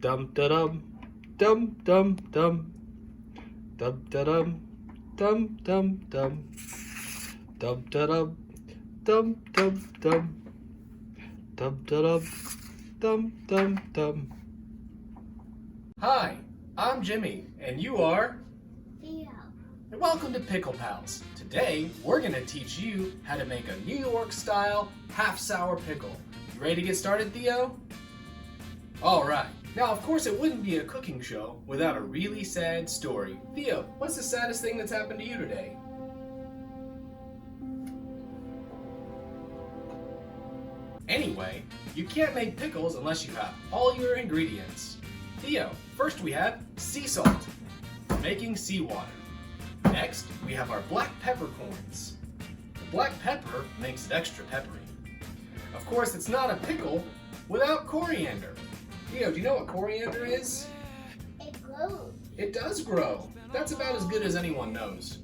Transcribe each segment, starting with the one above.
Dum da dum, dum dum dum, dum da dum, dum dum dum, dum da dum, dum dum dum, dum da dum, dum dum dum. Hi, I'm Jimmy, and you are? Theo. And welcome to Pickle Pals. Today, we're going to teach you how to make a New York-style half-sour pickle. You ready to get started, Theo? Alright. Now, of course, it wouldn't be a cooking show without a really sad story. Theo, what's the saddest thing that's happened to you today? Anyway, you can't make pickles unless you have all your ingredients. Theo, first we have sea salt for making seawater. Next, we have our black peppercorns. The black pepper makes it extra peppery. Of course, it's not a pickle without coriander. Theo, do you know what coriander is? It grows. It does grow. That's about as good as anyone knows.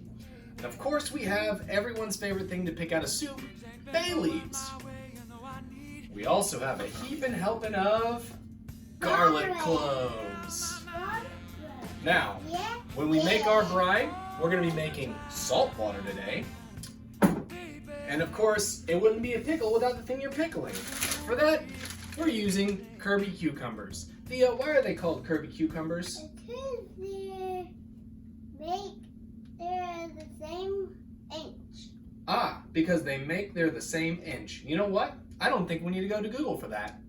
And of course, we have everyone's favorite thing to pick out of soup, bay leaves. We also have a heaping helping of garlic cloves. Now, when we make our brine, we're going to be making salt water today. And of course, it wouldn't be a pickle without the thing you're pickling. For that, we're using Kirby cucumbers. Theo, why are they called Kirby cucumbers? Because they're the same inch. Ah, because they're the same inch. You know what? I don't think we need to go to Google for that.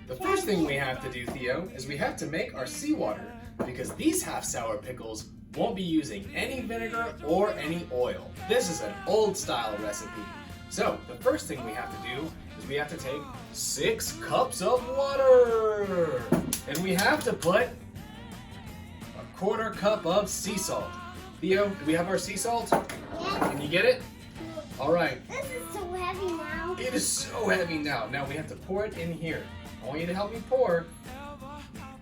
The first thing we have to do, Theo, is we have to make our seawater, because these half-sour pickles won't be using any vinegar or any oil. This is an old-style recipe. So, the first thing we have to do is we have to take 6 cups of water. And we have to put a 1/4 cup of sea salt. Theo, do we have our sea salt? Yes. Can you get it? All right. This is so heavy now. It is so heavy now. Now we have to pour it in here. I want you to help me pour.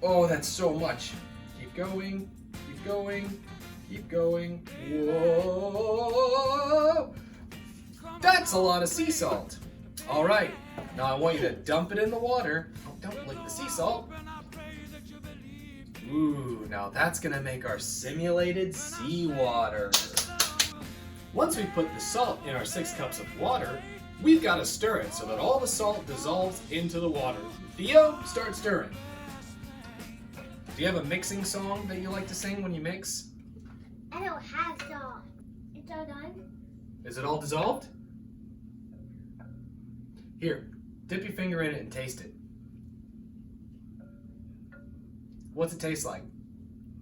Oh, that's so much. Keep going, keep going, keep going. Whoa! That's a lot of sea salt. All right, now I want you to dump it in the water. Don't lick the sea salt. Ooh, now that's gonna make our simulated seawater. Once we put the salt in our 6 cups of water, we've got to stir it so that all the salt dissolves into the water. Theo, start stirring. Do you have a mixing song that you like to sing when you mix? I don't have salt. It's all done. Is it all dissolved? Here, dip your finger in it and taste it. What's it taste like?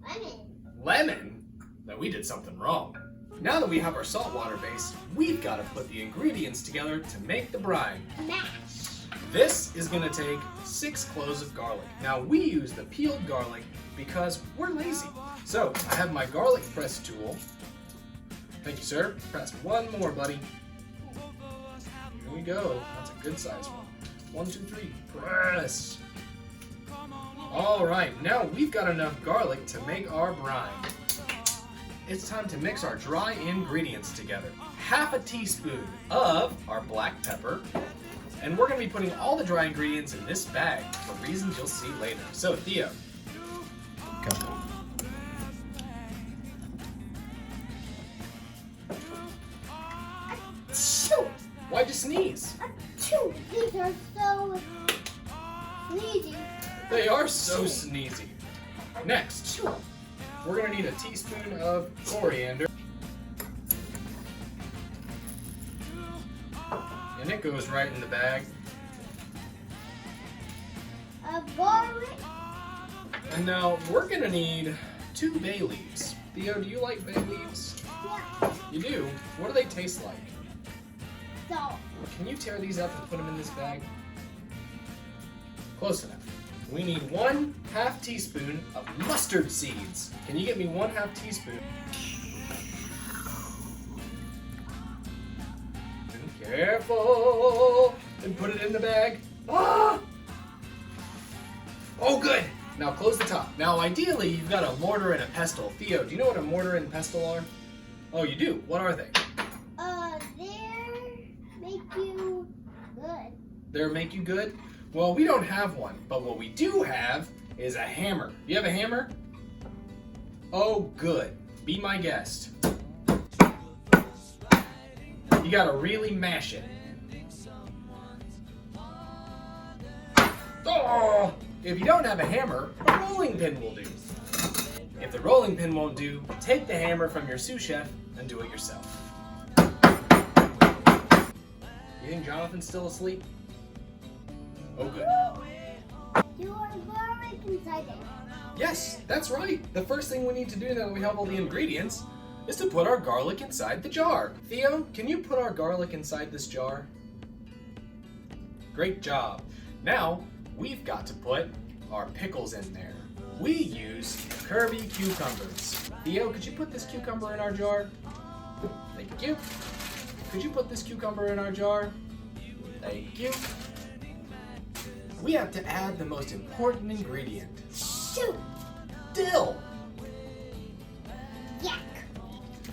Lemon. Lemon? Then we did something wrong. Now that we have our saltwater base, we've got to put the ingredients together to make the brine. Mash. This is going to take 6 cloves of garlic. Now we use the peeled garlic because we're lazy. So I have my garlic press tool. Thank you, sir. Press one more, buddy. Here we go. That's a good size one. 1, 2, 3. Press. All right, now we've got enough garlic to make our brine. It's time to mix our dry ingredients together. 1/2 teaspoon of our black pepper. And we're going to be putting all the dry ingredients in this bag for reasons you'll see later. So, Theo. Go. Achoo! Why'd you sneeze? Achoo! These are so sneezy. They are so sneezy. Next, we're going to need a teaspoon of coriander. And it goes right in the bag. A garlic. And now we're going to need 2 bay leaves. Theo, do you like bay leaves? Yeah. You do? What do they taste like? Salt. Can you tear these up and put them in this bag? Close enough. We need 1/2 teaspoon of mustard seeds. Can you get me 1/2 teaspoon? Careful! And put it in the bag. Ah! Oh, good! Now close the top. Now, ideally, you've got a mortar and a pestle. Theo, do you know what a mortar and pestle are? Oh, you do? What are they? They're make you good. They're make you good? Well, we don't have one, but what we do have is a hammer. You have a hammer? Oh, good. Be my guest. You gotta really mash it. Oh! If you don't have a hammer, a rolling pin will do. If the rolling pin won't do, take the hammer from your sous chef and do it yourself. You think Jonathan's still asleep? Oh, good. You are garlic inside it. Yes, that's right. The first thing we need to do now that we have all the ingredients is to put our garlic inside the jar. Theo, can you put our garlic inside this jar? Great job. Now, we've got to put our pickles in there. We use Kirby cucumbers. Theo, could you put this cucumber in our jar? Thank you. Could you put this cucumber in our jar? Thank you. We have to add the most important ingredient. Shoot! Dill! Yuck!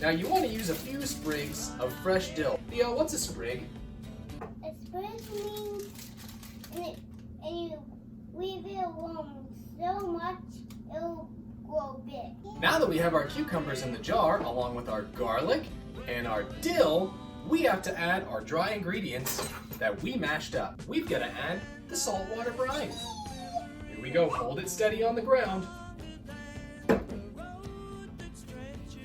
Now you want to use a few sprigs of fresh dill. Theo, what's a sprig? A sprig means and you leave it alone so much it'll grow big. Now that we have our cucumbers in the jar, along with our garlic and our dill, we have to add our dry ingredients that we mashed up. We've got to add the saltwater brine. Here we go, hold it steady on the ground.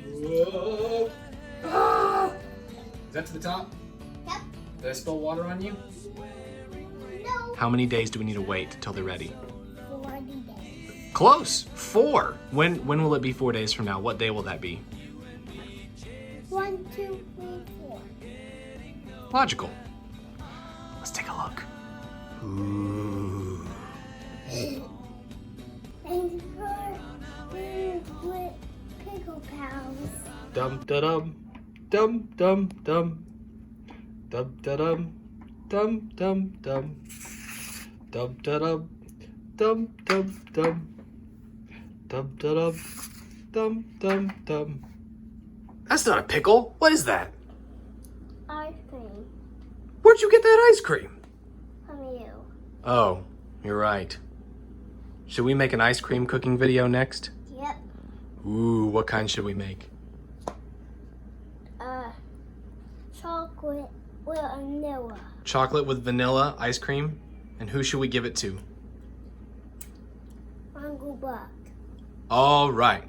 Whoa. Ah! Is that to the top? Yep. Did I spill water on you? No. How many days do we need to wait till they're ready? 40 days. Close. 4. When will it be 4 days from now? What day will that be? 1, 2, 3, 4. Logical. Let's take a look. Ooh. Thanks for being with Pickle Pals. Dum da dum, dum dum dum, dum da dum, dum dum dum, dum da dum, dum dum dum, dum da dum, dum dum dum. That's not a pickle. What is that? Ice cream. Where'd you get that ice cream? From you. Oh, you're right. Should we make an ice cream cooking video next? Yep. Ooh, what kind should we make? Chocolate with vanilla. Chocolate with vanilla ice cream? And who should we give it to? Uncle Buck. All right.